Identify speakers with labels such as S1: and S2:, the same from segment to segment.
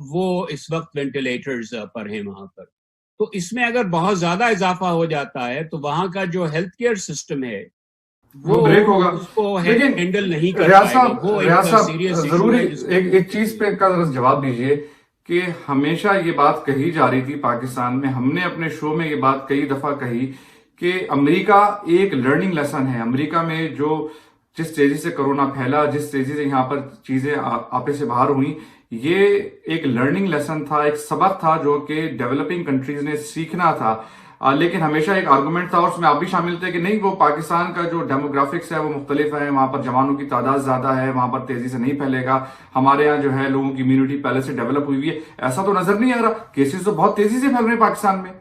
S1: وہ اس وقت وینٹیلیٹرز پر ہیں وہاں پر. تو اس میں اگر بہت زیادہ اضافہ ہو جاتا ہے تو وہاں کا جو ہیلتھ کیئر سسٹم ہے
S2: وہ بریک ہوگا.
S1: اس کو
S2: لیکن
S1: ہینڈل نہیں کر
S2: ریاض
S1: پائے گا. وہ
S2: صاحب
S1: سیریس
S2: ضروری ایک چیز پہ کا جواب دیجیے کہ ہمیشہ یہ بات کہی جا رہی تھی پاکستان میں, ہم نے اپنے شو میں یہ بات کئی دفعہ کہی کہ امریکہ ایک لرننگ لیسن ہے. امریکہ میں جو جس تیزی سے کرونا پھیلا, جس تیزی سے یہاں پر چیزیں آپے سے باہر ہوئیں, یہ ایک لرننگ لیسن تھا, ایک سبق تھا جو کہ ڈیولپنگ کنٹریز نے سیکھنا تھا. لیکن ہمیشہ ایک آرگومنٹ تھا, اور اس میں آپ بھی شامل تھے, کہ نہیں وہ پاکستان کا جو ڈیموگرافکس ہے وہ مختلف ہے, وہاں پر جوانوں کی تعداد زیادہ ہے, وہاں پر تیزی سے نہیں پھیلے گا, ہمارے یہاں جو ہے لوگوں کی امیونٹی پہلے سے ڈیولپ ہوئی ہے. ایسا تو نظر نہیں آ رہا, کیسز تو بہت تیزی سے پھیل رہے ہیں پاکستان میں.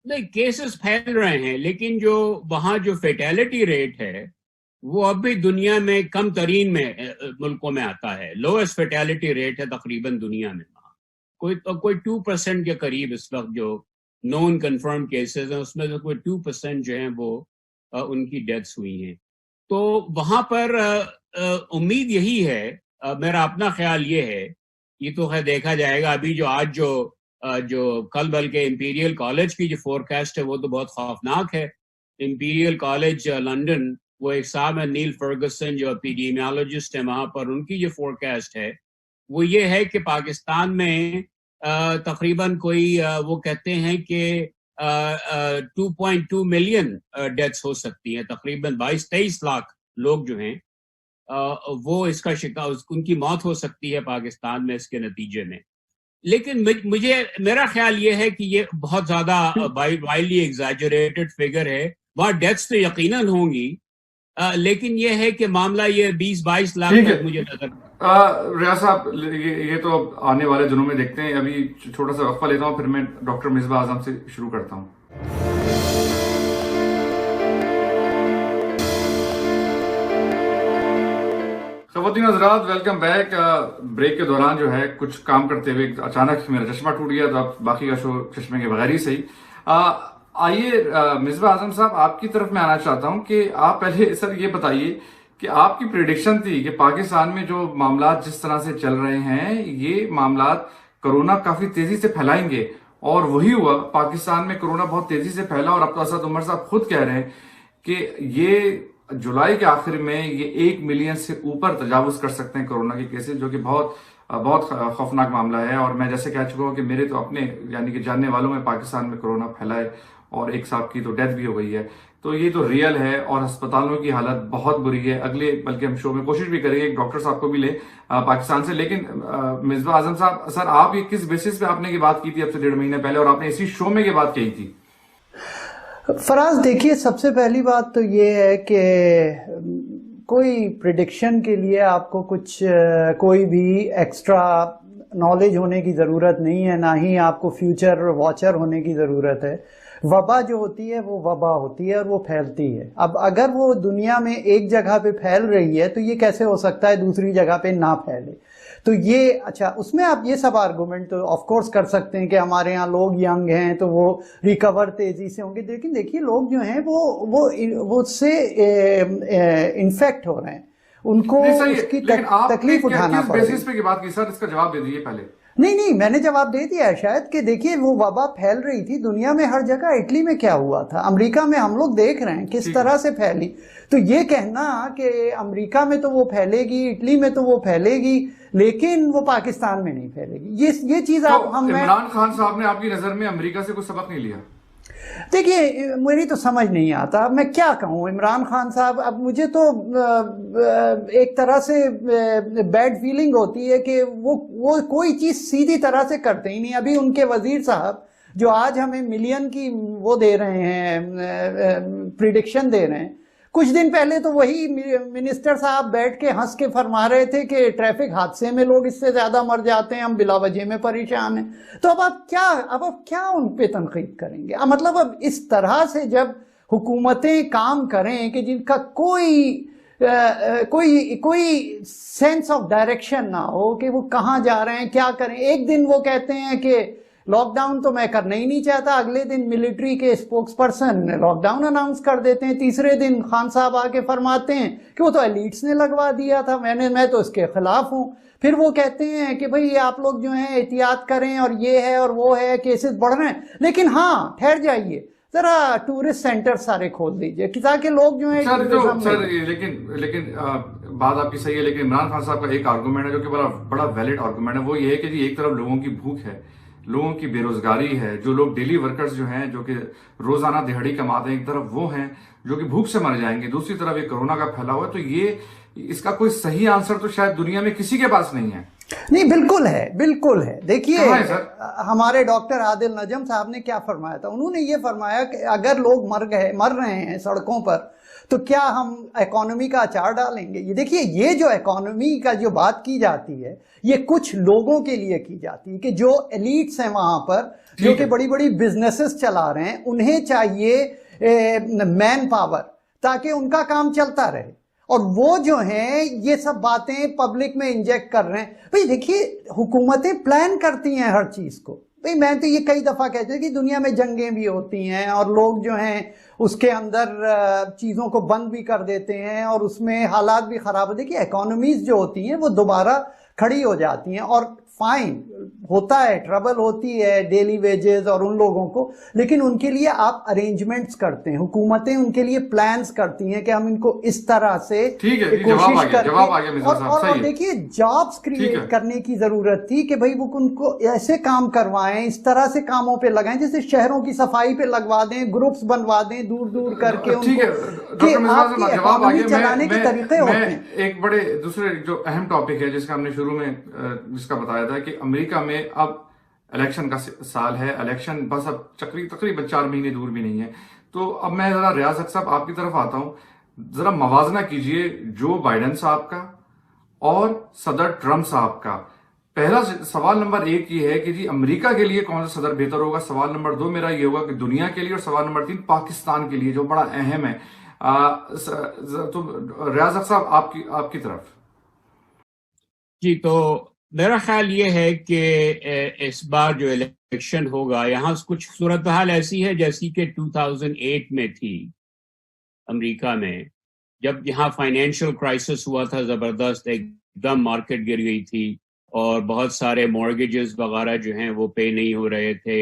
S1: نہیں, کیسز پھیل رہے ہیں, لیکن جو وہاں جو فیٹیلٹی ریٹ ہے وہ اب بھی دنیا میں کم ترین میں ملکوں میں آتا ہے. لوئسٹ فیٹیلٹی ریٹ ہے تقریباً دنیا میں. کوئی 2% کے قریب اس وقت جو نون کنفرم کیسز ہیں اس میں سے کوئی 2% جو ہیں وہ ان کی ڈیتھس ہوئی ہیں. تو وہاں پر امید یہی ہے, میرا اپنا خیال یہ ہے, یہ تو خیر دیکھا جائے گا. ابھی جو آج جو کل بلکہ امپیریل کالج کی جو فورکاسٹ ہے وہ تو بہت خوفناک ہے. امپیریل کالج لنڈن, وہ ایک صاحب ہے نیل فرگسن جو ایپیڈیمیالوجسٹ ہے وہاں پر, ان کی جو فورکاسٹ ہے وہ یہ ہے کہ پاکستان میں تقریباً کوئی وہ کہتے ہیں کہ 2.2 ملین ڈیتھس ہو سکتی ہیں. تقریباً 22-23 لاکھ لوگ جو ہیں وہ اس کا شکار, ان کی موت ہو سکتی ہے پاکستان میں اس کے نتیجے میں. لیکن میرا خیال یہ ہے کہ یہ بہت زیادہ وائلڈلی ایگزیجریٹڈ فگر ہے. وہاں ڈیتھس تو یقیناً ہوں گی, لیکن یہ ہے کہ معاملہ یہ 20-22 لاکھ تک مجھے نظر.
S2: ریاض صاحب یہ تو آنے والے دنوں میں دیکھتے ہیں. ابھی چھوٹا سا وقفہ لیتا ہوں, پھر میں ڈاکٹر مصباح اعظم سے شروع کرتا ہوں. خواتین حضرات, ویلکم بیک. بریک کے دوران جو ہے کچھ کام کرتے ہوئے اچانک میرا چشمہ ٹوٹ گیا, تو اب باقی کا شو چشمے کے بغیر ہی صحیح. آئیے مصباح اعظم صاحب, آپ کی طرف میں آنا چاہتا ہوں کہ آپ پہلے سر یہ بتائیے کہ آپ کی پریڈکشن تھی کہ پاکستان میں جو معاملات جس طرح سے چل رہے ہیں یہ معاملات کرونا کافی تیزی سے پھیلائیں گے, اور وہی ہوا. پاکستان میں کرونا بہت تیزی سے پھیلا, اور اب تو اسد عمر صاحب خود کہہ رہے ہیں کہ یہ جولائی کے آخر میں یہ 1 ملین سے اوپر تجاوز کر سکتے ہیں کرونا کے کیسز, جو کہ بہت خوفناک معاملہ ہے. اور میں جیسے کہہ چکا ہوں کہ میرے تو اپنے یعنی کہ جاننے والوں میں پاکستان میں کرونا پھیلا ہے, اور ایک صاحب کی تو ڈیتھ بھی ہو گئی ہے. تو یہ تو ریئل ہے, اور ہسپتالوں کی حالت بہت بری ہے. بلکہ ہم شو میں کوشش بھی کریں گے ایک ڈاکٹر صاحب کو بھی لیں پاکستان سے. لیکن مصباح اعظم صاحب, سر آپ یہ کس بیسس پہ آپ نے یہ بات کی تھی اب سے 1.5 مہینے پہلے, اور آپ نے اسی شو میں یہ بات کہی تھی؟
S3: فراز دیکھیے, سب سے پہلی بات تو یہ ہے کہ کوئی پریڈکشن کے لیے آپ کو کوئی بھی ایکسٹرا نالج ہونے کی ضرورت نہیں ہے, نہ ہی آپ کو فیوچر واچر ہونے کی ضرورت ہے. وبا جو ہوتی ہے وہ وبا ہوتی ہے اور وہ پھیلتی ہے. اب اگر وہ دنیا میں ایک جگہ پہ پھیل رہی ہے تو یہ کیسے ہو سکتا ہے دوسری جگہ پہ نہ پھیلے؟ تو یہ اچھا, اس میں آپ یہ سب آرگومنٹ تو آف کورس کر سکتے ہیں کہ ہمارے ہاں لوگ ینگ ہیں تو وہ ریکور تیزی سے ہوں گے. لیکن دیکھیے لوگ جو ہیں وہ اس سے انفیکٹ ہو رہے ہیں, ان کو اس کی تکلیف اٹھانا پڑ رہی ہے.
S2: بیسس پہ کی بات کی سر, اس کا جواب دے دیجیے پہلے.
S3: نہیں, میں نے جواب دے دیا ہے شاید, کہ دیکھیے وہ وبا پھیل رہی تھی دنیا میں ہر جگہ. اٹلی میں کیا ہوا تھا, امریکہ میں ہم لوگ دیکھ رہے ہیں کس طرح سے پھیلی. تو یہ کہنا کہ امریکہ میں تو وہ پھیلے گی, اٹلی میں تو وہ پھیلے گی, لیکن وہ پاکستان میں نہیں پھیلے گی, یہ چیز
S2: عمران خان صاحب نے آپ کی نظر میں امریکہ سے کوئی سبق نہیں لیا؟
S3: دیکھیے میری تو سمجھ نہیں آتا, اب میں کیا کہوں. عمران خان صاحب, اب مجھے تو ایک طرح سے بیڈ فیلنگ ہوتی ہے کہ وہ کوئی چیز سیدھی طرح سے کرتے ہی نہیں. ابھی ان کے وزیر صاحب جو آج ہمیں ملین کی وہ دے رہے ہیں, پریڈکشن دے رہے ہیں, کچھ دن پہلے تو وہی منسٹر صاحب بیٹھ کے ہنس کے فرما رہے تھے کہ ٹریفک حادثے میں لوگ اس سے زیادہ مر جاتے ہیں, ہم بلا وجہ میں پریشان ہیں. تو اب آپ کیا ان پہ تنقید کریں گے؟ مطلب اب اس طرح سے جب حکومتیں کام کریں کہ جن کا کوئی سینس آف ڈائریکشن نہ ہو کہ وہ کہاں جا رہے ہیں, کیا کریں. ایک دن وہ کہتے ہیں کہ لاک ڈاؤن تو میں کرنا ہی نہیں چاہتا. اگلے دن ملٹری کے spokesperson lockdown announce کر دیتے ہیں. تیسرے دن خان صاحب آ کے فرماتے ہیں کہ وہ تو ایلیٹس نے لگوا دیا تھا, میں تو اس کے خلاف ہوں. پھر وہ کہتے ہیں کہ بھئی آپ لوگ جو ہیں احتیاط کریں اور یہ ہے اور وہ ہے, کیسز بڑھ رہے ہیں. لیکن ہاں ٹھہر جائیے ذرا, ٹورسٹ سینٹر سارے کھول دیجئے تاکہ لوگ جو ہیں
S2: لیکن بات آپ کی صحیح ہے, لیکن عمران خان صاحب کا ایک آرگومنٹ ہے جو کہ بڑا ویلڈ آرگومنٹ ہے, وہ یہ ہے کہ جی ایک طرف لوگوں کی بھوک ہے, لوگوں کی بے روزگاری ہے, جو لوگ ڈیلی ورکرز جو ہیں جو کہ روزانہ دہاڑی کماتے ہیں, ایک طرف وہ ہیں جو کہ بھوک سے مر جائیں گے, دوسری طرف یہ کرونا کا پھیلا ہوا ہے. تو یہ اس کا کوئی صحیح آنسر تو شاید دنیا میں کسی کے پاس نہیں ہے.
S3: نہیں بالکل ہے. دیکھیے ہمارے ڈاکٹر عادل نجم صاحب نے کیا فرمایا تھا, انہوں نے یہ فرمایا کہ اگر لوگ مر رہے ہیں سڑکوں پر تو کیا ہم اکانومی کا اچار ڈالیں گے. یہ دیکھیے یہ جو اکانومی کا جو بات کی جاتی ہے یہ کچھ لوگوں کے لیے کی جاتی ہے کہ جو ایلیٹس ہیں وہاں پر, جو کہ بڑی بڑی بزنسز چلا رہے ہیں, انہیں چاہیے مین پاور تاکہ ان کا کام چلتا رہے, اور وہ جو ہیں یہ سب باتیں پبلک میں انجیکٹ کر رہے ہیں. بھئی دیکھیے حکومتیں پلان کرتی ہیں ہر چیز کو. بھئی میں تو یہ کئی دفعہ کہتے ہیں کہ دنیا میں جنگیں بھی ہوتی ہیں اور لوگ جو ہیں اس کے اندر چیزوں کو بند بھی کر دیتے ہیں اور اس میں حالات بھی خراب ہوتے ہیں. کہ اکانومیز جو ہوتی ہیں وہ دوبارہ کھڑی ہو جاتی ہیں, اور فائن ہوتا ہے, ٹربل ہوتی ہے ڈیلی ویجز اور ان لوگوں کو, لیکن ان کے لیے آپ ارینجمنٹس کرتے ہیں, حکومتیں ان کے لیے پلانز کرتی ہیں کہ ہم ان کو اس طرح سے کوشش کرتے ہیں. اور دیکھیے جابز کریٹ کرنے کی ضرورت تھی کہ بھئی وہ ان کو ایسے کام کروائیں, اس طرح سے کاموں پہ لگائیں جیسے شہروں کی صفائی پہ لگوا دیں, گروپس بنوا دیں دور دور کر کے ان کو, کہ آپ کی اکانومی چلانے کے طریقے ہوتے ہیں.
S2: ایک بڑے دوسرے جو اہم ٹاپک ہے جس کا ہم نے شروع میں جس کا بتایا تھا کہ امریکہ میں اب الیکشن کا سال ہے, الیکشن بس اب تقریباً 4 مہینے دور بھی نہیں ہے. تو اب میں ذرا ریاض حق صاحب آپ کی طرف آتا ہوں, ذرا موازنہ کیجئے جو بائیڈن صاحب کا اور صدر ٹرمپ صاحب کا. پہلا سوال نمبر 1 یہ ہے کہ جی امریکہ کے لیے کون سا صدر بہتر ہوگا, سوال نمبر 2 میرا یہ ہوگا کہ دنیا کے لیے, اور سوال نمبر 3 پاکستان کے لیے جو بڑا اہم ہے. تو ریاض حق صاحب آپ کی طرف.
S1: جی تو میرا خیال یہ ہے کہ اس بار جو الیکشن ہوگا یہاں کچھ صورتحال ایسی ہے جیسی کہ 2008 میں تھی امریکہ میں, جب یہاں فائنینشیل کرائسس ہوا تھا زبردست, ایک دم مارکیٹ گر گئی تھی اور بہت سارے مارگیجز وغیرہ جو ہیں وہ پے نہیں ہو رہے تھے,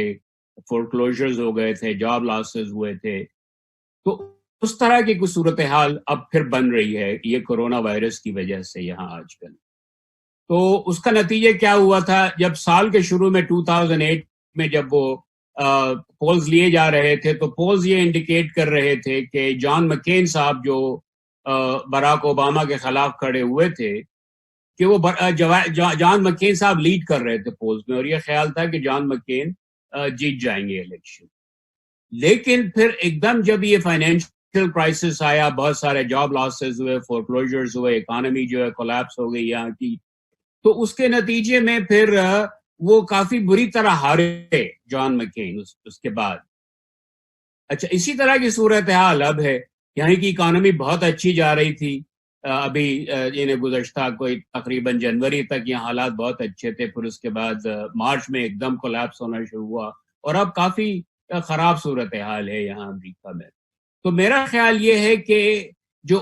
S1: فورکلوزرز ہو گئے تھے, جاب لاسز ہوئے تھے. تو اس طرح کی کچھ صورتحال اب پھر بن رہی ہے یہ کرونا وائرس کی وجہ سے یہاں آج کل. تو اس کا نتیجہ کیا ہوا تھا, جب سال کے شروع میں 2008 میں جب وہ پولز لیے جا رہے تھے تو پولز یہ انڈیکیٹ کر رہے تھے کہ جان مکین صاحب جو براک اوباما کے خلاف کھڑے ہوئے تھے کہ وہ جان مکین صاحب لیڈ کر رہے تھے پولز میں, اور یہ خیال تھا کہ جان مکین جیت جائیں گے الیکشن. لیکن پھر ایک دم جب یہ فائنینشیل کرائسس آیا, بہت سارے جاب لاسز ہوئے, فورکلوزرز ہوئے, اکانومی جو ہے کولیپس ہو گئی یہاں کی, تو اس کے نتیجے میں پھر وہ کافی بری طرح ہارے جان مکین اس کے بعد. اچھا اسی طرح کی صورتحال اب ہے, یہاں کی اکانومی بہت اچھی جا رہی تھی ابھی انہیں گزشتہ کوئی تقریباً جنوری تک یہ حالات بہت اچھے تھے, پھر اس کے بعد مارچ میں ایک دم کولیپس ہونا شروع ہوا اور اب کافی خراب صورتحال ہے یہاں امریکہ میں. تو میرا خیال یہ ہے کہ جو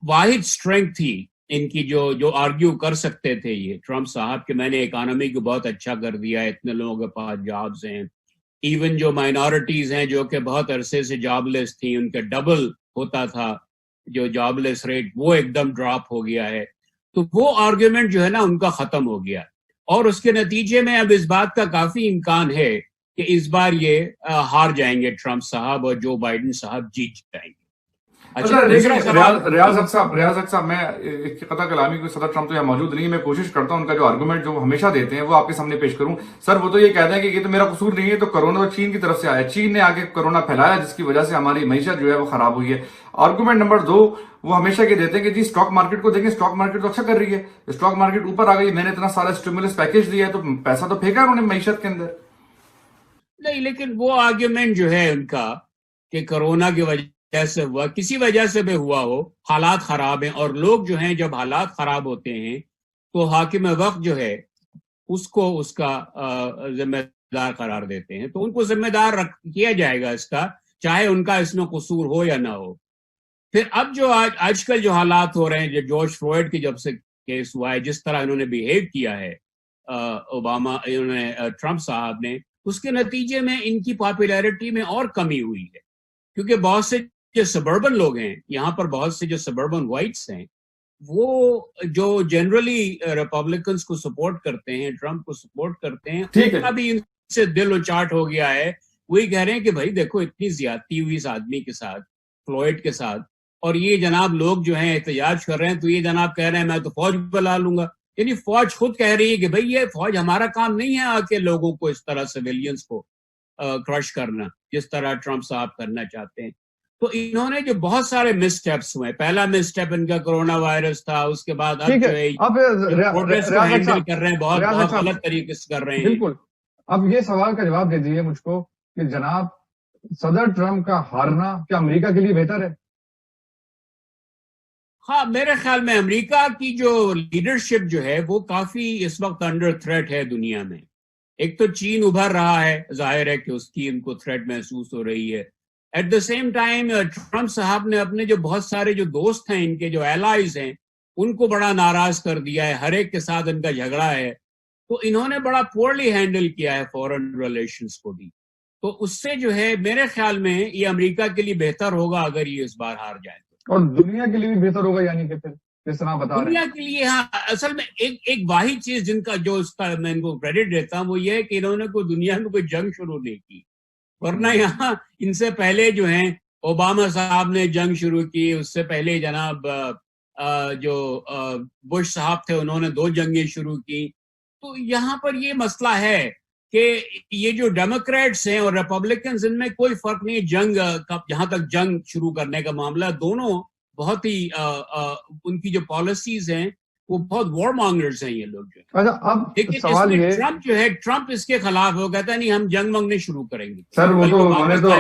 S1: واحد اسٹرینتھ تھی ان کی, جو آرگیو کر سکتے تھے یہ ٹرمپ صاحب کہ میں نے اکانومی کو بہت اچھا کر دیا, اتنے لوگوں کے پاس جابز ہیں, ایون جو مائنورٹیز ہیں جو کہ بہت عرصے سے جاب لیس تھیں ان کے ڈبل ہوتا تھا جو جاب لیس ریٹ, وہ ایک دم ڈراپ ہو گیا ہے. تو وہ آرگیومنٹ جو ہے نا ان کا ختم ہو گیا, اور اس کے نتیجے میں اب اس بات کا کافی امکان ہے کہ اس بار یہ ہار جائیں گے ٹرمپ صاحب اور جو بائیڈن صاحب جیت جائیں گے.
S2: ریاض حق صاحب میں قطع کلامی کو, صدر ٹرمپ تو یہاں موجود نہیں ہے, میں کوشش کرتا ہوں ان کا جو آرگومنٹ جو ہمیشہ دیتے ہیں وہ آپ کے سامنے پیش کروں. سر وہ تو یہ کہتے ہیں کہ یہ تو میرا قصور نہیں ہے, تو کرونا تو چین کی طرف سے آیا, چین نے آگے کرونا پھیلایا جس کی وجہ سے ہماری معیشت جو ہے وہ خراب ہوئی ہے. آرگومنٹ نمبر 2 وہ ہمیشہ یہ دیتے ہیں کہ جی اسٹاک مارکیٹ کو دیکھیں, اسٹاک مارکیٹ تو اچھا کر رہی ہے, اسٹاک مارکیٹ اوپر آ گئی, میں نے اتنا سارا اسٹیمولس پیکیج دیا ہے تو پیسہ تو پھینکا انہوں نے معیشت کے اندر.
S1: نہیں, لیکن وہ آرگیومنٹ جو ہے ان کا کہ کرونا کی وجہ سے ہوا, کسی وجہ سے بھی ہوا ہو, حالات خراب ہیں, اور لوگ جو ہیں جب حالات خراب ہوتے ہیں تو حاکم وقت جو ہے اس کو اس کا ذمہ دار قرار دیتے ہیں تو ان کو ذمہ دار کیا جائے گا اس کا، چاہے ان کا اس میں قصور ہو یا نہ ہو۔ پھر اب جو آج کل جو حالات ہو رہے ہیں، جو جارج فلوئڈ کی جب سے کیس ہوا ہے، جس طرح انہوں نے بیہیو کیا ہے ٹرمپ صاحب نے، اس کے نتیجے میں ان کی پاپولیرٹی میں اور کمی ہوئی ہے، کیونکہ بہت سے جو سبربن لوگ ہیں یہاں پر، بہت سے جو سبربن وائٹس ہیں، وہ جو جنرلی ریپبلکنس کو سپورٹ کرتے ہیں، ٹرمپ کو سپورٹ کرتے ہیں، ان کا بھی ان سے دل اچاٹ ہو گیا ہے۔ وہی کہہ رہے ہیں کہ بھائی دیکھو اتنی زیادتی ہوئی اس آدمی کے ساتھ، فلوئڈ کے ساتھ، اور یہ جناب لوگ جو ہیں احتجاج کر رہے ہیں تو یہ جناب کہہ رہے ہیں میں تو فوج بلا لوں گا۔ یعنی فوج خود کہہ رہی ہے کہ بھئی یہ فوج ہمارا کام نہیں ہے آ کے لوگوں کو اس طرح سویلینز کو کرش کرنا جس طرح ٹرمپ صاحب کرنا چاہتے ہیں۔ تو انہوں نے جو بہت سارے مس سٹیپس ہوئے، پہلا مس سٹیپ ان کا کرونا وائرس تھا، اس کے بعد اب جو ہے پروگریس کو ہینڈل کر رہے ہیں بہت غلط طریقے سے کر رہے ہیں۔
S2: بالکل۔ اب یہ سوال کا جواب دے دیجیے مجھ کو کہ جناب صدر ٹرمپ کا ہارنا کیا امریکہ کے لیے بہتر ہے؟
S1: ہاں، میرے خیال میں امریکہ کی جو لیڈرشپ جو ہے وہ کافی اس وقت انڈر تھریٹ ہے دنیا میں۔ ایک تو چین ابھر رہا ہے، ظاہر ہے کہ اس کی ان کو تھریٹ محسوس ہو رہی ہے۔ At the same time Trump صاحب نے اپنے جو بہت سارے جو دوست ہیں، ان کے جو ایلائز ہیں، ان کو بڑا ناراض کر دیا ہے، ہر ایک کے ساتھ ان کا جھگڑا ہے، تو انہوں نے بڑا پورلی ہینڈل کیا ہے فورن ریلیشنز کو بھی۔ تو اس سے جو ہے میرے خیال میں یہ امریکہ کے لیے بہتر ہوگا اگر یہ اس بار ہار جائے،
S2: اور دنیا کے لیے بھی بہتر ہوگا، یعنی کہ پھر جس طرح بتا رہے ہیں
S1: دنیا کے لیے۔ ہاں، اصل میں ایک واحد چیز جن کا جو اس کا میں ان کو کریڈٹ دیتا ہوں وہ یہ ہے کہ انہوں نے کوئی دنیا میں کوئی جنگ شروع نہیں کی، ورنہ یہاں ان سے پہلے جو ہیں اوباما صاحب نے جنگ شروع کی، اس سے پہلے جناب جو بش صاحب تھے انہوں نے 2 جنگیں شروع کی۔ تو یہاں پر یہ مسئلہ ہے کہ یہ جو ڈیموکریٹس ہیں اور ریپبلکنز، ان میں کوئی فرق نہیں جنگ کا، جہاں تک جنگ شروع کرنے کا معاملہ، دونوں بہت ہی ان کی جو پالیسیز ہیں وہ بہت وار مانگرز ہیں یہ لوگ جو ہیں۔
S2: اچھا، اب
S1: لیکن
S2: سوال یہ
S1: ٹرمپ جو ہے، ٹرمپ اس کے خلاف ہے، وہ کہتا ہے نہیں ہم جنگ منگنے شروع کریں گے۔
S2: سر وہ تو انہوں نے تو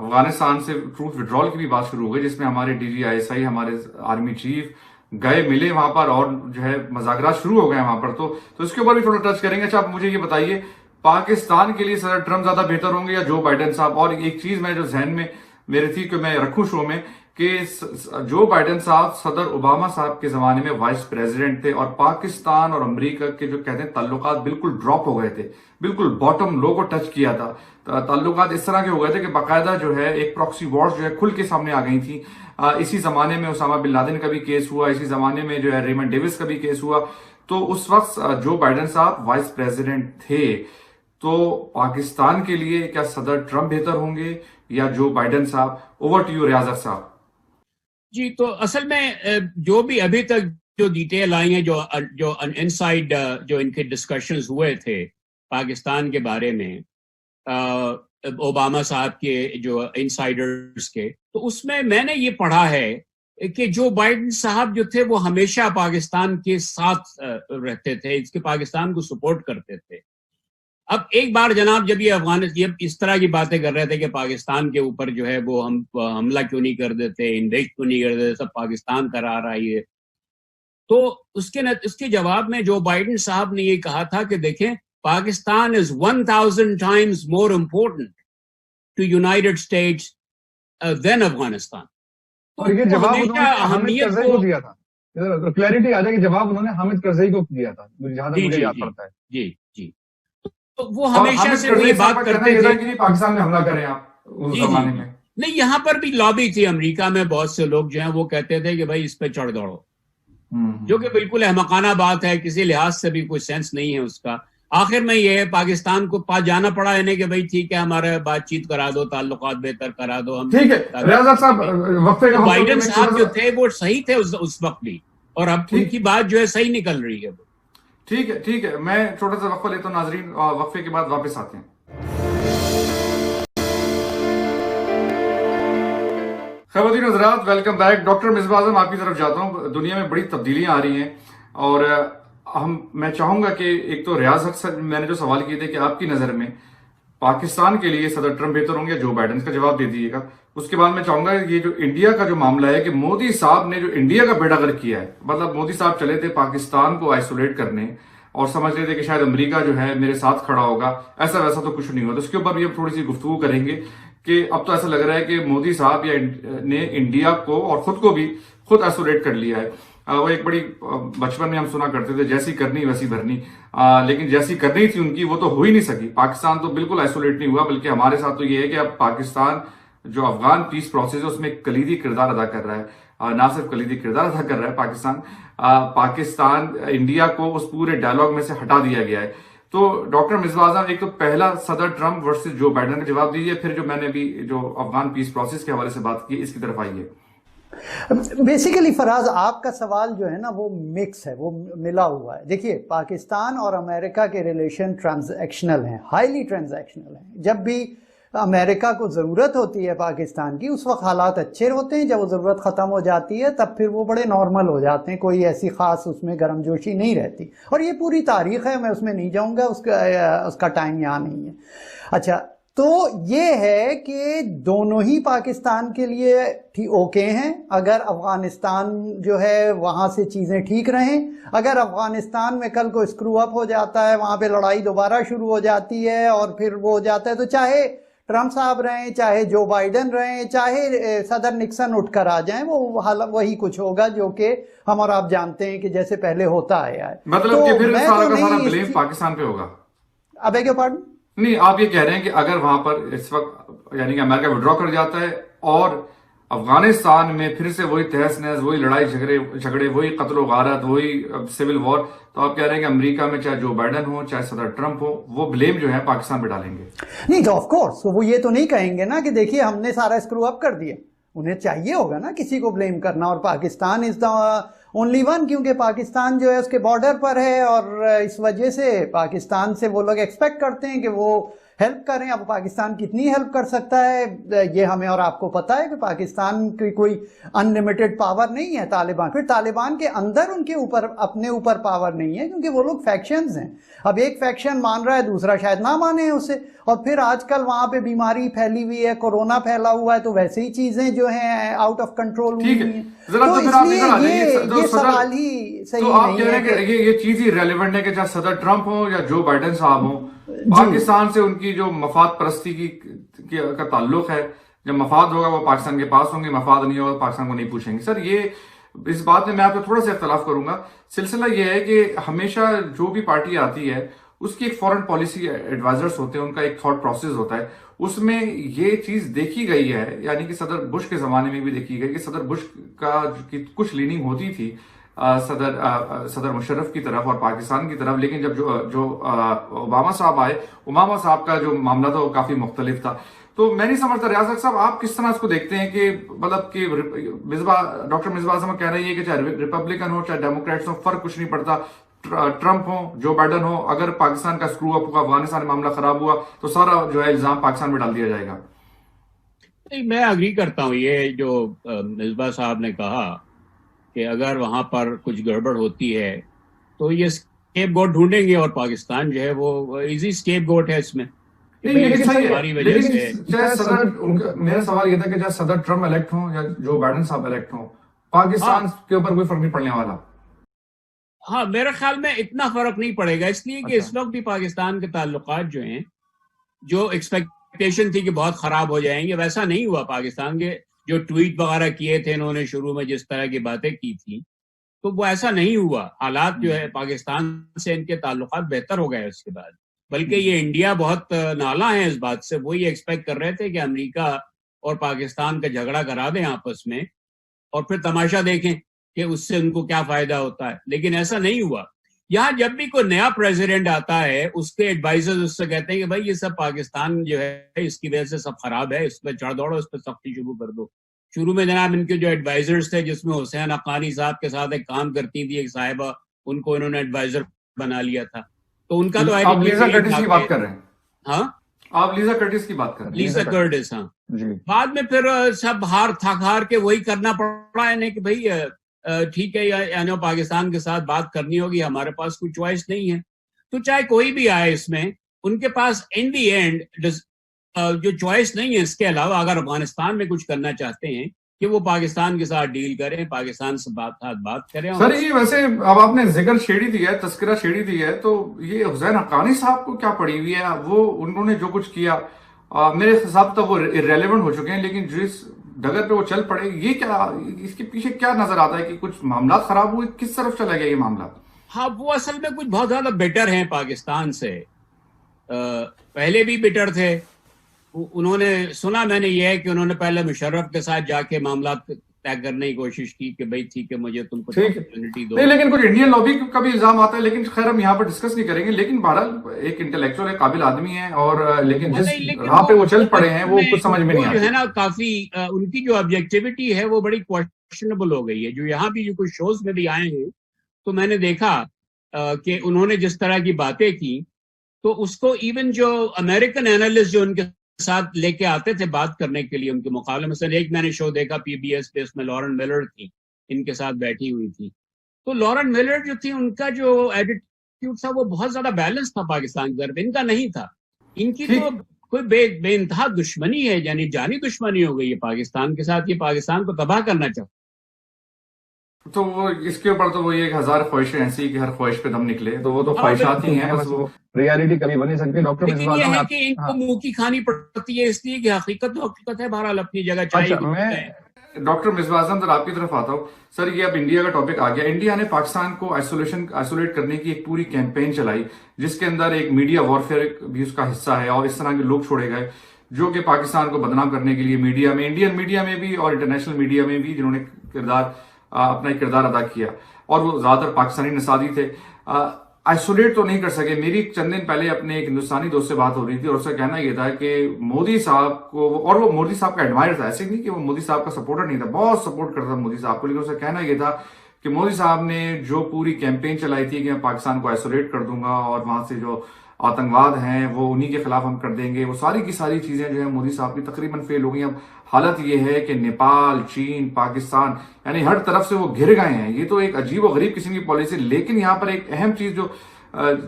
S2: افغانستان سے ٹروپ وڈرال کی بھی بات شروع ہو گئی، جس میں ہمارے D G I S I, ہمارے آرمی چیف گئے ملے وہاں پر، اور جو ہے مذاکرات شروع ہو گئے وہاں پر، تو اس کے اوپر بھی تھوڑا ٹچ کریں گے۔ اچھا، آپ مجھے یہ بتائیے پاکستان کے لیے صدر ٹرمپ زیادہ بہتر ہوں گے یا جو بائیڈن صاحب؟ اور ایک چیز میں جو ذہن میں میرے تھی کہ میں رکھوں شو میں، کہ جو بائیڈن صاحب صدر اوباما صاحب کے زمانے میں وائس پریزیڈنٹ تھے، اور پاکستان اور امریکہ کے جو کہتے ہیں تعلقات بالکل ڈراپ ہو گئے تھے، بالکل باٹم لو کو ٹچ کیا تھا، تعلقات اس طرح کے ہو گئے تھے کہ باقاعدہ جو ہے ایک پراکسی وارز جو ہے کھل کے سامنے آ گئی تھی۔ اسی زمانے میں اسامہ بن لادن کا بھی کیس ہوا، اسی زمانے میں جو ہے ریمنڈ ڈیوس کا بھی کیس ہوا۔ تو اس وقت جو بائیڈن صاحب وائس پریزیڈنٹ تھے، تو پاکستان کے لیے کیا صدر ٹرمپ بہتر ہوں گے یا جو بائیڈن صاحب؟ اوور ٹو یو ریاض صاحب۔
S1: جی، تو اصل میں جو بھی ابھی تک جو ڈیٹیل آئی ہیں، جو انسائیڈ جو ان کے ڈسکشنز ہوئے تھے پاکستان کے بارے میں اوباما صاحب کے جو انسائیڈرز کے، تو اس میں نے یہ پڑھا ہے کہ جو بائیڈن صاحب جو تھے وہ ہمیشہ پاکستان کے ساتھ رہتے تھے، اس کے پاکستان کو سپورٹ کرتے تھے۔ اب ایک بار جناب جب یہ اس طرح کی باتیں کر رہے تھے کہ پاکستان کے اوپر جو ہے وہ ہم حملہ کیوں نہیں کر دیتے، انڈیش کیوں نہیں کر دیتے، سب پاکستان کرا رہا ہے، تو اس کے جواب میں جو بائیڈن صاحب نے یہ کہا تھا کہ دیکھیں Pakistan is 1000 times more important to United States than Afghanistan.
S2: اور یہ جواب انہوں نے حامد کرزئی کو دیا تھا، کلیئرٹی آ جائے کہ جواب انہوں نے حامد کرزئی کو دیا تھا، جہاں تک مجھے یاد پڑتا ہے۔
S1: جی جی، تو وہ ہمیشہ سے وہی بات کرتے تھے
S2: کہ پاکستان میں حملہ کریں آپ اس زمانے میں۔
S1: نہیں، یہاں پر بھی لابی تھی امریکہ میں، بہت سے لوگ جو ہیں وہ کہتے تھے کہ بھائی اس پہ چڑھ دوڑو، جو کہ بالکل احمقانہ بات ہے، کسی لحاظ سے بھی کوئی سینس نہیں ہے اس کا۔ آخر میں یہ ہے پاکستان کو پاس جانا پڑا انہیں کہ بھائی ٹھیک ہے ہمارا بات چیت کرا دو، تعلقات بہتر کرا دو ہم۔
S2: ٹھیک ہے ریاض صاحب، وقفے کا
S1: بائیڈن صاحب جو تھے وہ صحیح تھے اس وقت بھی، اور اب ان کی بات جو ہے صحیح نکل رہی ہے۔
S2: ٹھیک ہے، میں چھوٹا سا وقفہ لیتا ہوں ناظرین، وقفے کے بعد واپس آتے ہیں۔ خواتین حضرات، ویلکم بیک۔ ڈاکٹر مصباح اعظم آپ کی طرف جاتا ہوں۔ دنیا میں بڑی تبدیلیاں آ رہی ہیں، اور میں چاہوں گا کہ ایک تو ریاض حق سے میں نے جو سوال کیے تھے کہ آپ کی نظر میں پاکستان کے لیے صدر ٹرمپ بہتر ہوں گے جو بائیڈن کا جواب دے دیجیے گا۔ اس کے بعد میں چاہوں گا یہ جو انڈیا کا جو معاملہ ہے کہ مودی صاحب نے جو انڈیا کا بیڑا غرق کیا ہے، مطلب مودی صاحب چلے تھے پاکستان کو آئسولیٹ کرنے، اور سمجھ رہے تھے کہ شاید امریکہ جو ہے میرے ساتھ کھڑا ہوگا. ایسا ویسا تو کچھ نہیں ہوا. تو اس کے اوپر بھی ہم تھوڑی سی گفتگو کریں گے کہ اب تو ایسا لگ رہا ہے کہ مودی صاحب نے انڈیا کو اور خود کو بھی خود آئسولیٹ کر لیا ہے. وہ ایک بڑی بچپن میں ہم سنا کرتے تھے جیسی کرنی ویسی بھرنی، لیکن جیسی کرنی تھی ان کی وہ تو ہو ہی نہیں سکی. پاکستان تو بالکل آئسولیٹ نہیں ہوا، بلکہ ہمارے ساتھ تو یہ ہے کہ اب پاکستان جو افغان پیس پروسیس ہے اس میں کلیدی کردار ادا کر رہا ہے. نہ صرف کلیدی کردار ادا کر رہا ہے پاکستان انڈیا کو اس پورے ڈائلاگ میں سے ہٹا دیا گیا ہے. تو ڈاکٹر مصباح اعظم، ایک تو پہلا صدر ٹرمپ ورسز جو بائیڈن کا جواب دیجیے، پھر جو میں نے بھی جو افغان پیس پروسیس کے حوالے سے بات کی اس کی طرف آئیے.
S3: بیسیکلی فراز، آپ کا سوال جو ہے نا وہ مکس ہے، وہ ملا ہوا ہے. دیکھیے، پاکستان اور امریکہ کے ریلیشن ٹرانزیکشنل ہیں، ہائیلی ٹرانزیکشنل ہیں. جب بھی امریکہ کو ضرورت ہوتی ہے پاکستان کی، اس وقت حالات اچھے ہوتے ہیں. جب وہ ضرورت ختم ہو جاتی ہے تب پھر وہ بڑے نارمل ہو جاتے ہیں، کوئی ایسی خاص اس میں گرم جوشی نہیں رہتی. اور یہ پوری تاریخ ہے، میں اس میں نہیں جاؤں گا، اس کا ٹائم یہاں نہیں ہے. اچھا، تو یہ ہے کہ دونوں ہی پاکستان کے لیے اوکے ہیں اگر افغانستان جو ہے وہاں سے چیزیں ٹھیک رہیں. اگر افغانستان میں کل کو اسکرو اپ ہو جاتا ہے، وہاں پہ لڑائی دوبارہ شروع ہو جاتی ہے اور پھر وہ ہو جاتا ہے، تو چاہے ٹرمپ صاحب رہیں، چاہے جو بائیڈن رہیں، چاہے صدر نکسن اٹھ کر آ جائیں، وہی کچھ ہوگا جو کہ ہم اور آپ جانتے ہیں کہ جیسے پہلے ہوتا آیا ہے.
S2: مطلب کہ پھر سارا کا سارا بلیم پاکستان پہ ہوگا.
S3: اب ایک پارڈن
S2: نہیں، آپ یہ کہہ رہے ہیں کہ اگر وہاں پر اس وقت یعنی کہ امریکہ وڈرا کر جاتا ہے اور افغانستان میں پھر سے وہی تہس نہس، وہی لڑائی جھگڑے، وہی قتل و غارت، وہی سول وار، تو آپ کہہ رہے ہیں کہ امریکہ میں چاہے جو بائیڈن ہو چاہے صدر ٹرمپ ہو، وہ بلیم جو ہے پاکستان پہ ڈالیں گے؟
S3: نہیں، تو آف کورس وہ یہ تو نہیں کہیں گے نا کہ دیکھیے ہم نے سارا اسکرو اپ کر دیا. انہیں چاہیے ہوگا نا کسی کو بلیم کرنا، اور پاکستان از دا اونلی ون، کیونکہ پاکستان جو ہے اس کے بارڈر پر ہے، اور اس وجہ سے پاکستان سے وہ لوگ ایکسپیکٹ کرتے ہیں کہ وہ ہیلپ کریں. اب پاکستان کتنی ہیلپ کر سکتا ہے یہ ہمیں اور آپ کو پتا ہے کہ پاکستان کی کوئی ان لمیٹڈ پاور نہیں ہے. پھر طالبان کے اندر ان کے اوپر اپنے اوپر پاور نہیں ہے، کیونکہ وہ لوگ فیکشنز ہیں. اب ایک فیکشن مان رہا ہے، دوسرا شاید نہ مانے اسے. اور پھر آج کل وہاں پہ بیماری پھیلی ہوئی ہے، کورونا پھیلا ہوا ہے، تو ویسے ہی چیزیں جو ہیں آؤٹ آف کنٹرول ہوئی ہیں. تو اس لیے یہ سوال ہی صحیح نہیں ہے کہ
S2: یہ چیز ہی ریلیونٹ ہے کہ چاہے صدر ٹرمپ ہو یا جو بائیڈن صاحب ہوں، پاکستان سے ان کی جو مفاد پرستی کا تعلق ہے. جب مفاد ہوگا وہ پاکستان کے پاس ہوں گے، مفاد نہیں ہوگا پاکستان کو نہیں پوچھیں گے. سر، یہ اس بات میں آپ کو تھوڑا سا اختلاف کروں گا. سلسلہ یہ ہے کہ ہمیشہ جو بھی پارٹی آتی ہے اس کی ایک فورن پالیسی ایڈوائزرز ہوتے ہیں، ان کا ایک تھاٹ پروسیس ہوتا ہے. اس میں یہ چیز دیکھی گئی ہے، یعنی کہ صدر بش کے زمانے میں بھی دیکھی گئی کہ صدر بش کا کچھ لیننگ ہوتی تھی صدر مشرف کی طرف اور پاکستان کی طرف، لیکن جب جو اوباما صاحب آئے، اوباما صاحب کا جو معاملہ تھا وہ کافی مختلف تھا. تو میں نہیں سمجھتا ریاض صاحب آپ کس طرح اس کو دیکھتے ہیں کہ مطلب کہ ڈاکٹر مصباح اعظم کہہ رہی ہے کہ چاہے ریپبلکن ہو چاہے ڈیموکریٹس ہو، فرق کچھ نہیں پڑتا، ٹرمپ ہو جو بائیڈن ہو، اگر پاکستان کا اسکرو اپ ہوا، افغانستان میں معاملہ خراب ہوا تو سارا جو ہے الزام پاکستان میں ڈال دیا جائے گا؟
S1: نہیں، میں اگری کرتا ہوں. یہ جو مصباح صاحب نے کہا کہ اگر وہاں پر کچھ گڑبڑ ہوتی ہے تو یہ اسکیپ گوٹ ڈھونڈیں گے، اور پاکستان جو ہے وہ ایزی اسکیپ گوٹ ہے اس میں.
S2: میرا سوال یہ تھا کہ چاہے صدر ٹرمپ الیکٹ ہوں یا جو بائیڈن صاحب الیکٹ ہوں، پاکستان کے اوپر کوئی فرق نہیں پڑنے والا.
S1: ہاں، میرے خیال میں اتنا فرق نہیں پڑے گا، اس لیے کہ اس وقت بھی پاکستان کے تعلقات جو ہیں، جو ایکسپیکٹیشن تھی کہ بہت خراب ہو جائیں گے، ویسا نہیں ہوا. پاکستان کے جو ٹویٹ وغیرہ کیے تھے انہوں نے شروع میں، جس طرح کی باتیں کی تھی، تو وہ ایسا نہیں ہوا. حالات جو ہے پاکستان سے ان کے تعلقات بہتر ہو گئے اس کے بعد. بلکہ یہ انڈیا بہت نالاں ہے اس بات سے. وہ یہ ایکسپیکٹ کر رہے تھے کہ امریکہ اور پاکستان کا جھگڑا کرا دیں آپس میں، اور پھر تماشا دیکھیں کہ اس سے ان کو کیا فائدہ ہوتا ہے. لیکن ایسا نہیں ہوا. یہاں جب بھی کوئی نیا پریزیڈنٹ آتا ہے، اس کے ایڈوائزرز اس سے کہتے ہیں کہ بھائی یہ سب پاکستان جو ہے اس کی وجہ سے سب خراب ہے، اس پہ چڑھ دوڑو، اس پہ سختی شروع کر دو. شروع میں جناب ان کے جو ایڈوائزرز تھے، جس میں حسین حقانی صاحب کے ساتھ ایک کام کرتی تھی ایک صاحبہ، ان کو انہوں نے ایڈوائزر بنا لیا تھا. تو ان کا تو
S2: آپ لیزا کرٹس کی بات کر رہے ہیں؟
S1: ہاں،
S2: آپ لیزا کرٹس کی بات کر رہے ہیں؟
S1: لیزا کرٹس، ہاں. بعد میں پھر سب ہار کے وہی کرنا پڑا ہے کہ بھائی ٹھیک ہے، یعنی پاکستان کے ساتھ بات کرنی ہوگی، ہمارے پاس کوئی چوائس نہیں ہے. تو چاہے کوئی بھی آئے اس میں، ان کے پاس ان دی اینڈ جو چوائس نہیں ہے اس کے علاوہ. اگر افغانستان میں کچھ کرنا چاہتے ہیں کہ وہ پاکستان کے ساتھ ڈیل کریں, پاکستان سے بات کریں.
S2: سر یہ ویسے اب آپ نے ذکر چھیڑی دی ہے, تذکرہ چھیڑی دی ہے, تو یہ حسین حقانی صاحب کو کیا پڑی ہوئی ہے؟ وہ انہوں نے جو کچھ کیا میرے حساب تک وہ ریلیونٹ ہو چکے ہیں, لیکن جس ڈگر پہ وہ چل پڑے, یہ کیا, اس کے پیچھے کیا نظر آتا ہے کہ کچھ معاملات خراب ہوئے, کس طرف چلا گیا یہ معاملہ؟
S1: ہاں, وہ اصل میں کچھ بہت زیادہ بیٹر ہیں پاکستان سے, پہلے بھی بیٹر تھے. انہوں نے سنا, میں نے یہ ہے کہ انہوں نے پہلے مشرف کے ساتھ جا کے معاملات طے کرنے کی کوشش کی کہ بھائی ٹھیک ہے مجھے تم کو اپرچونٹی دو.
S2: نہیں, لیکن کچھ انڈین لابی کا بھی الزام آتا ہے, لیکن خیر ہم یہاں پر ڈسکس نہیں کریں گے. لیکن بہرحال ایک انٹلیکچوئل ہے, قابل آدمی ہے, اور لیکن جس راہ پہ وہ چل پڑے ہیں وہ کچھ سمجھ میں نہیں آتا.
S1: جو ہے نا, کافی ان کی جو آبجیکٹیوٹی ہے وہ بڑی کوشچنبل ہو گئی ہے. جو یہاں بھی جو کچھ شوز میں بھی آئے ہیں تو میں نے دیکھا کہ انہوں نے جس طرح کی باتیں کی تو اس کو ایون جو امریکن اینالسٹ جو ان کے ساتھ لے کے آتے تھے بات کرنے کے لیے ان کے مقابلے میں, مثلا ایک میں نے شو دیکھا PBS پہ, اس میں لارن ملر تھی, ان کے ساتھ بیٹھی ہوئی تھی. تو لارن ملر جو تھی, ان کا جو ایٹیٹیوڈ تھا وہ بہت زیادہ بیلنس تھا پاکستان کی طرف, ان کا نہیں تھا. ان کی تو کوئی بے انتہا دشمنی ہے, یعنی جانی دشمنی ہو گئی ہے پاکستان کے ساتھ, یہ پاکستان کو تباہ کرنا چاہتا.
S2: تو وہ اس کے اوپر تو وہ یہ 1000 خواہشیں ایسی کہ ہر خواہش پہ دم نکلے, تو وہ تو خواہشات ہی ہیں, بس وہ ریالٹی کبھی بن نہیں سکتی. ڈاکٹر
S1: لیکن یہ ہے کہ ان کو منہ کی کھانی پڑتی ہے, اس لیے کہ حقیقت تو حقیقت ہے, بہرحال اپنی جگہ چاہیے.
S2: ڈاکٹر مصباح اعظم سر آپ کی طرف آتا ہوں. سر یہ اب انڈیا کا ٹاپک آ گیا. انڈیا نے پاکستان کو آئسولیٹ کرنے کی ایک پوری کیمپین چلائی, جس کے اندر ایک میڈیا وارفیئر بھی اس کا حصہ ہے, اور اس طرح کے لوگ چھوڑے گئے جو کہ پاکستان کو بدنام کرنے کے لیے میڈیا میں, انڈین میڈیا میں بھی اور انٹرنیشنل میڈیا میں بھی, جنہوں نے اپنا ایک کردار ادا کیا, اور وہ زیادہ تر پاکستانی نژادی تھے. آئسولیٹ تو نہیں کر سکے. میری چند دن پہلے اپنے ایک ہندوستانی دوست سے بات ہو رہی تھی, اور اس کا کہنا یہ تھا کہ مودی صاحب کو, اور وہ مودی صاحب کا ایڈمائر تھا, ایسے نہیں کہ وہ مودی صاحب کا سپورٹر نہیں تھا, بہت سپورٹ کرتا تھا مودی صاحب کو, لیکن اس کا کہنا یہ تھا کہ مودی صاحب نے جو پوری کیمپین چلائی تھی کہ میں پاکستان کو آئسولیٹ کر دوں گا, اور وہاں سے جو آتنکواد ہیں وہ انہی کے خلاف ہم کر دیں گے, وہ ساری کی ساری چیزیں جو ہیں مودی صاحب کی تقریباً فیل ہو گئی. اب حالت یہ ہے کہ نیپال, چین, پاکستان, یعنی ہر طرف سے وہ گھر گئے ہیں. یہ تو ایک عجیب و غریب قسم کی پالیسی. لیکن یہاں پر ایک اہم چیز جو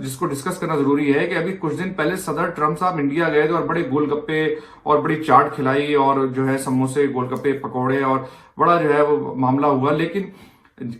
S2: جس کو ڈسکس کرنا ضروری ہے کہ ابھی کچھ دن پہلے صدر ٹرمپ صاحب انڈیا گئے تھے, اور بڑے گول گپے اور بڑی چاٹ کھلائی, اور جو ہے سموسے, گول گپے, پکوڑے, اور بڑا جو ہے وہ معاملہ ہوا. لیکن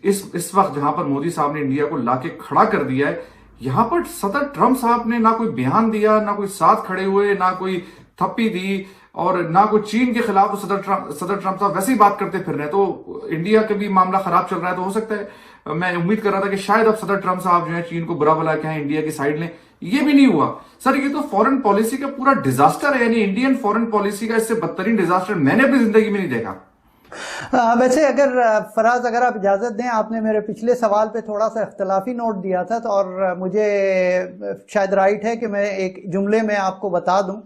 S2: اس وقت جہاں پر مودی صاحب نے انڈیا کو لا کے کھڑا کر دیا ہے, یہاں پر صدر ٹرمپ صاحب نے نہ کوئی بیان دیا, نہ کوئی ساتھ کھڑے ہوئے, نہ کوئی تھپی دی, اور نہ کوئی چین کے خلاف. صدر ٹرمپ صاحب ویسے ہی بات کرتے پھر رہے ہیں. تو انڈیا کا بھی معاملہ خراب چل رہا ہے, تو ہو سکتا ہے, میں امید کر رہا تھا کہ شاید اب صدر ٹرمپ صاحب جو ہے چین کو برا بلا کہیں, انڈیا کی سائیڈ لیں. یہ بھی نہیں ہوا. سر یہ تو فورن پالیسی کا پورا ڈیزاسٹر ہے, یعنی انڈین فورن پالیسی کا اس سے بدترین ڈیزاسٹر میں نے اپنی زندگی میں نہیں دیکھا.
S3: ویسے اگر فراز اگر آپ اجازت دیں, آپ نے میرے پچھلے سوال پہ تھوڑا سا اختلافی نوٹ دیا تھا, تو اور مجھے شاید رائٹ ہے کہ میں ایک جملے میں آپ کو بتا دوں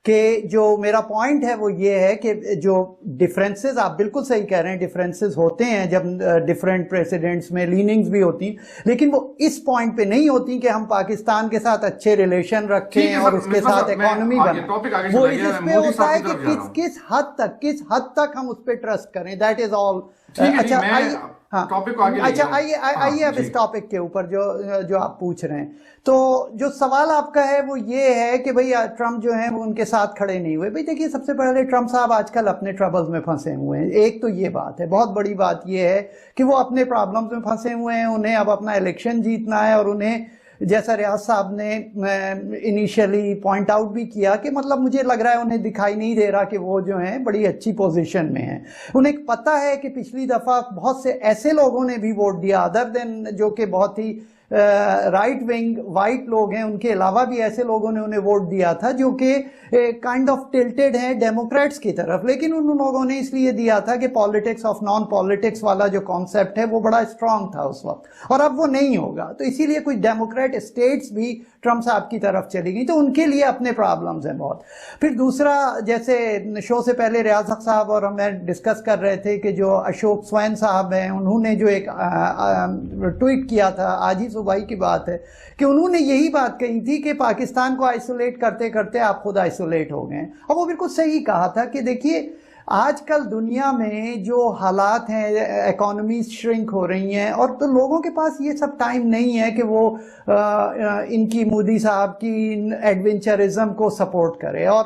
S3: کہ جو میرا پوائنٹ ہے وہ یہ ہے کہ جو ڈیفرنسز, آپ بالکل صحیح کہہ رہے ہیں, ڈیفرنسز ہوتے ہیں جب ڈیفرنٹ پریسیڈنٹس میں, لیننگز بھی ہوتی ہیں, لیکن وہ اس پوائنٹ پہ نہیں ہوتی کہ ہم پاکستان کے ساتھ اچھے ریلیشن رکھیں اور اس کے ساتھ اکانومی بنائیں. وہ اس پہ ہوتا ہے کہ کس حد تک ہم اس پہ ٹرسٹ کریں, دیٹ از آل. اچھا آئیے اب اس ٹاپک کے اوپر جو آپ پوچھ رہے ہیں. تو جو سوال آپ کا ہے وہ یہ ہے کہ بھئی ٹرمپ جو ہیں وہ ان کے ساتھ کھڑے نہیں ہوئے. بھئی دیکھیے, سب سے پہلے ٹرمپ صاحب آج کل اپنے ٹربلز میں پھنسے ہوئے ہیں. ایک تو یہ بات ہے, بہت بڑی بات یہ ہے کہ وہ اپنے پرابلمز میں پھنسے ہوئے ہیں. انہیں اب اپنا الیکشن جیتنا ہے, اور انہیں جیسا ریاض صاحب نے انیشیلی پوائنٹ آؤٹ بھی کیا کہ مطلب مجھے لگ رہا ہے انہیں دکھائی نہیں دے رہا کہ وہ جو ہیں بڑی اچھی پوزیشن میں ہیں. انہیں پتہ ہے کہ پچھلی دفعہ بہت سے ایسے لوگوں نے بھی ووٹ دیا, ادر دین جو کہ بہت ہی رائٹ ونگ وائٹ لوگ ہیں, ان کے علاوہ بھی ایسے لوگوں نے انہیں ووٹ دیا تھا جو کہ کائنڈ آف ٹلٹڈ ہیں ڈیموکریٹس کی طرف. لیکن ان لوگوں نے اس لیے دیا تھا کہ پالیٹکس آف نان پالیٹکس والا جو کانسیپٹ ہے وہ بڑا اسٹرانگ تھا اس وقت, اور اب وہ نہیں ہوگا. تو اسی لیے کچھ ڈیموکریٹ اسٹیٹس بھی ٹرمپ صاحب کی طرف چلی گئی, تو ان کے لیے اپنے پرابلمز ہیں بہت. پھر دوسرا, جیسے شو سے پہلے ریاض حق صاحب اور ہمیں ڈسکس کر رہے تھے کہ جو اشوک سوین صاحب ہیں, انہوں نے جو ایک ٹویٹ کیا تھا, آج ہی صبح کی بات ہے, کہ انہوں نے یہی بات کہی تھی کہ پاکستان کو آئسولیٹ کرتے کرتے آپ خود آئسولیٹ ہو گئے. اور وہ بالکل صحیح کہا تھا کہ دیکھیے آج کل دنیا میں جو حالات ہیں, اکانومیز شرنک ہو رہی ہیں, اور تو لوگوں کے پاس یہ سب ٹائم نہیں ہے کہ وہ ان کی مودی صاحب کی ایڈونچرزم کو سپورٹ کرے. اور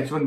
S2: H1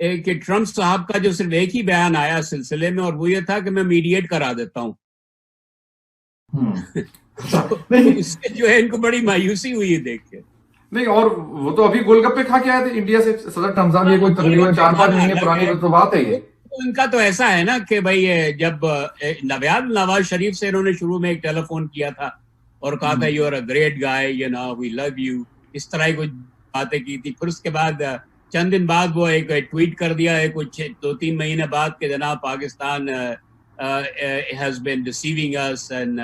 S1: کہ ٹرمپ صاحب کا جو صرف ایک ہی بیان آیا سلسلے میں، اور وہ یہ تھا کہ میں میڈییٹ کرا دیتا ہوں. اس سے جو ہے ان کو بڑی مایوسی ہوئی ہے دیکھ کے.
S2: نہیں، اور وہ تو ابھی گول گپے کھا کے آئے تھے انڈیا سے صدر ٹرمپ صاحب، یہ کوئی تقریباً 4-5 مہینے پرانی تو بات ہے یہ.
S1: ان کا تو ایسا ہے نا کہ بھائی جب نواز شریف سے انہوں نے شروع میں ایک ٹیلی فون کیا تھا اور کہا تھا you are a great guy, you know we love you, اس طرح کی کچھ باتیں کی تھی. پھر اس کے بعد چند دن بعد وہ ایک ٹویٹ کر دیا ہے کچھ 2-3 مہینے بعد کہ جناب Pakistan has been deceiving us and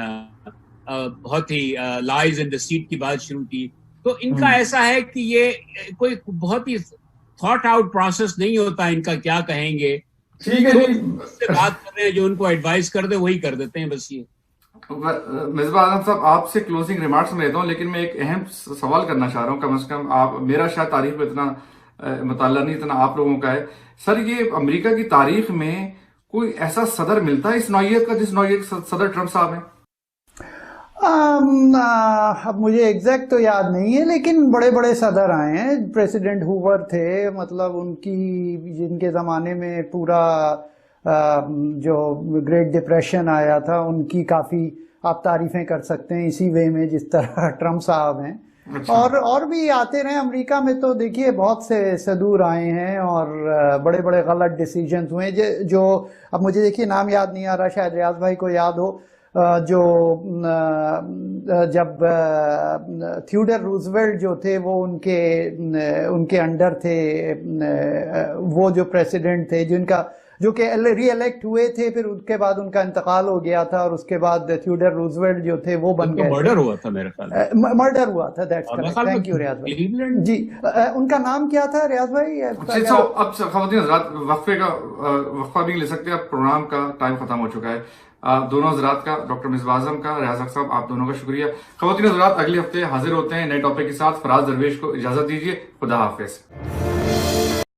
S1: بہت ہی لائز ان ڈیسیٹ کی بات شروع کی. تو ان کا ایسا ہے کہ یہ کوئی بہت ہی تھاٹ آؤٹ پروسیس نہیں ہوتا ان کا، کیا کہیں گے.
S2: ٹھیک ہے جی،
S1: سے بات کر رہے ہیں، جو ان کو ایڈوائز کر دے وہی کر دیتے ہیں بس. یہ
S2: مصباح اعظم صاحب، آپ سے کلوزنگ ریمارکس میں لیتا ہوں، لیکن میں ایک اہم سوال کرنا چاہ رہا ہوں. کم از کم آپ، میرا شاید تاریخ میں اتنا مطالعہ نہیں اتنا آپ لوگوں کا ہے. سر، یہ امریکہ کی تاریخ میں کوئی ایسا صدر ملتا ہے اس نوعیت کا جس نوعیت صدر ٹرمپ صاحب ہیں؟
S3: اب مجھے ایگزیکٹ تو یاد نہیں ہے، لیکن بڑے بڑے صدر آئے ہیں. پریسیڈنٹ ہوور تھے، مطلب ان کی جن کے زمانے میں پورا جو گریٹ ڈپریشن آیا تھا ان کی کافی آپ تعریفیں کر سکتے ہیں اسی وے میں جس طرح ٹرمپ صاحب ہیں. اور بھی آتے رہے. امریکہ میں تو دیکھیے بہت سے صدور آئے ہیں اور بڑے بڑے غلط ڈیسیجنز ہوئے جو اب مجھے دیکھیے نام یاد نہیں آ رہا، شاید ریاض بھائی کو یاد ہو. جو جب تھیوڈر روزویلٹ جو تھے وہ ان کے انڈر تھے، وہ جو پریسیڈنٹ تھے جو کہ ری الیکٹ ہوئے تھے، پھر اس کے بعد ان کا انتقال ہو گیا تھا اور اس کے بعد تھیوڈر روزویلٹ جو تھے وہ بن گئے.
S1: مرڈر ہوا تھا میرے خیال میں،
S3: مرڈر ہوا تھا. That's correct. تھینک یو ریاض بھائی. جی، ان کا نام کیا تھا ریاض بھائی؟
S2: اب خواتین حضرات وقفہ بھی لے سکتے ہیں، اب پروگرام کا ٹائم ختم ہو چکا ہے. دونوں حضرات کا، ڈاکٹر مصباح اعظم کا، ریاض صاحب، آپ دونوں کا شکریہ. خواتین حضرات، اگلے ہفتے حاضر ہوتے ہیں نئے ٹاپک کے ساتھ. فراز درویش کو اجازت دیجیے. خدا حافظ.